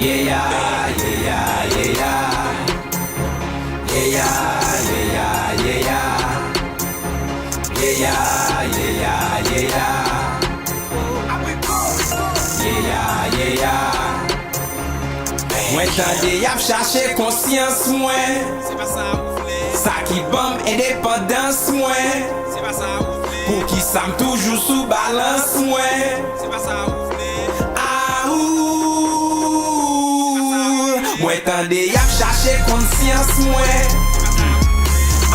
Yeah, yeah, yeah, yeah, yeah. Yeah, yeah, yeah, yeah, yeah. Yeah, yeah, yeah, yeah, yeah. Yeah, yeah, yeah, yeah. Mwen tande yap chache konsyans mwen. Sa ki bam indépendance mwen. Pou ki sa m toujou sou balans mwen. Mwen tande yap chache konsyans mwen.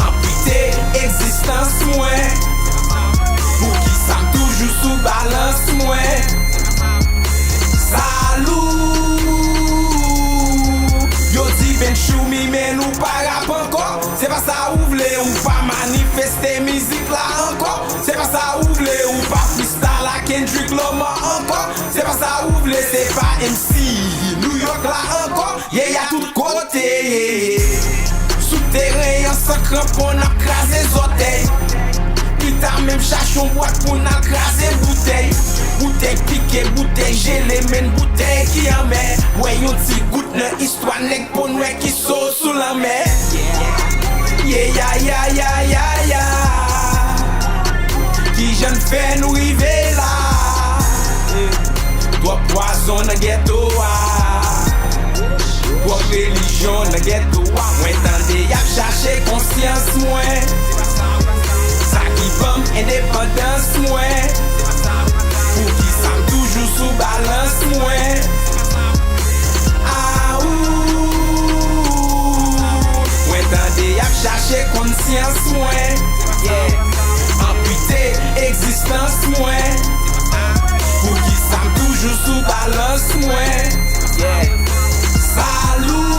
Amputé existence mwen. Pou ki sa m toujou sou balans mwen. Salou. Yo di ben chou mi men ou pa rap anko. Se pa sa ou vle ou pa manifeste mizik la anko. Se pa sa ou vle ou pa freestyle la Kendrick Lamar anko. Se pa sa ou vle se pa MC New York la anko. Ye ya tout kote. Souterrain yon san krampon ap krase zotey. Pita même chachon boîte pour n'a crasé bouteille. Bouteille piquée, bouteille gelée, men bouteille qui en met. Ouais, yon ti gout nan histoire nek pour nous qui saut sous la mer. Yeah, yeah, yeah, yeah, yeah, yeah. Qui j'en fait nous river là. Toi poison dans ghetto. Toi religion dans ghetto. Moi tande y'a cherché conscience moins. Sa ki bam indépendance mwen. Pou ki sa m toujou sou balans mwen. Mwen tande yap chache konsyans mwen. Amputé existence mwen. Pou ki sa m toujou sou balans mwen. Salou.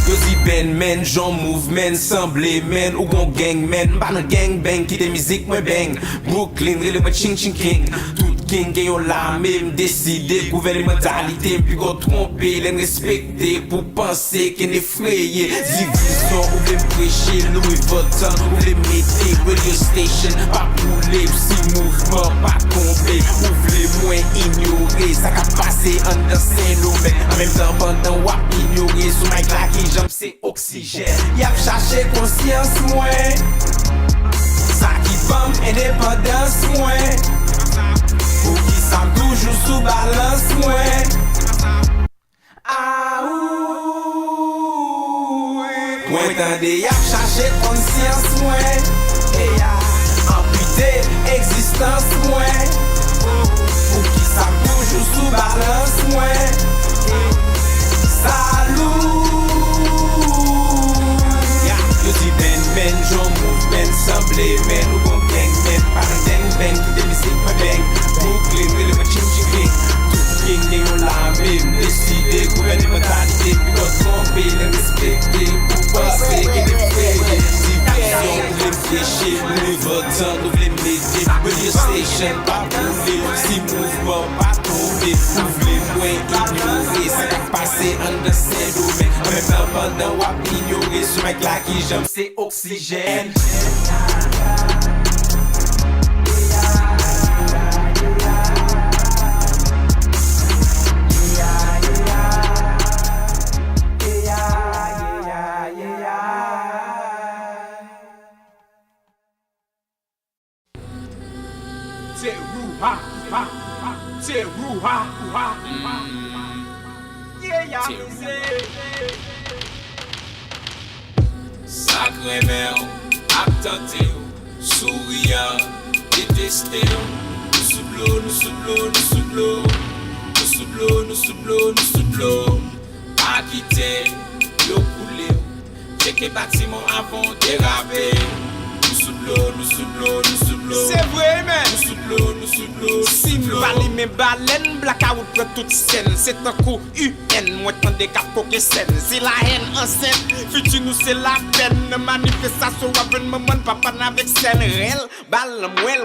Yo di ben men, Jean move men, semble men, ou gon gang men. Ba nan gang bang, ki de mizik mwen bang. Brooklyn, rele mwen ching ching king. Tout king gen yon lame, m deside. Gouverne mentalite, m pi go trompe. Len respekte, pou pense, ken efreye. Division, ou vle m preche, Louis Vuitton. Ou vle mette, radio station. Pa poule, ou si mouvement, pa tombe. Ou vle mwen ignore, sa ka pase an dan Saint-Lomé. En même temps, pendant wap ignore, sou mic la ki jam se oxygène. Yap chache konsyans mwen. Sa ki bam indépendance mwen. Pou ki sa m toujou sou balans mwen. Mwen tande yap chache konsyans mwen. Amputé existence mwen. Pou ki sa m toujou sou balans mwen. Salou. Yo di ben men, John move men, semble men, ou gon gang men. Pa nan gang bang, ki de mizik mwen bang. Brooklyn, rele mwen ching ching king. Tout king gen yon lame, m deside. Gouverne mentalite, pi go trompe. Len respekte, pou pense, ken efreye. Division, ou vle m fleche, Louis Vuitton, ou vle m mette. Radio station, pa poule, si mouvement, pa tombe. Ou vle mwen ignore, sa ka pase an dan Saint-Lomé. En même temps, pendant wap ignore, sou mec la ki jam se oxygène. Sacré mère, attendez, souriant, détestez, nous sous l'eau, nous sous l'eau, nous sous l'eau, nous sous l'eau, nous sous l'eau, nous sous l'eau, pas quitter, l'eau coulée, checker bâtiment avant déraper, nous sous l'eau, nous sous l'eau, nous sous l'eau, c'est vrai, mais nous sous l'eau, nous sous l'eau, si m'bali mes baleines, blackout pour toute scène, c'est un coup UN, moi t'en des cap coquet scène, c'est la haine enceinte, futur nous c'est la peine, manifestation, wapen maman, papa n'avec scène, réel, balle, mouelle.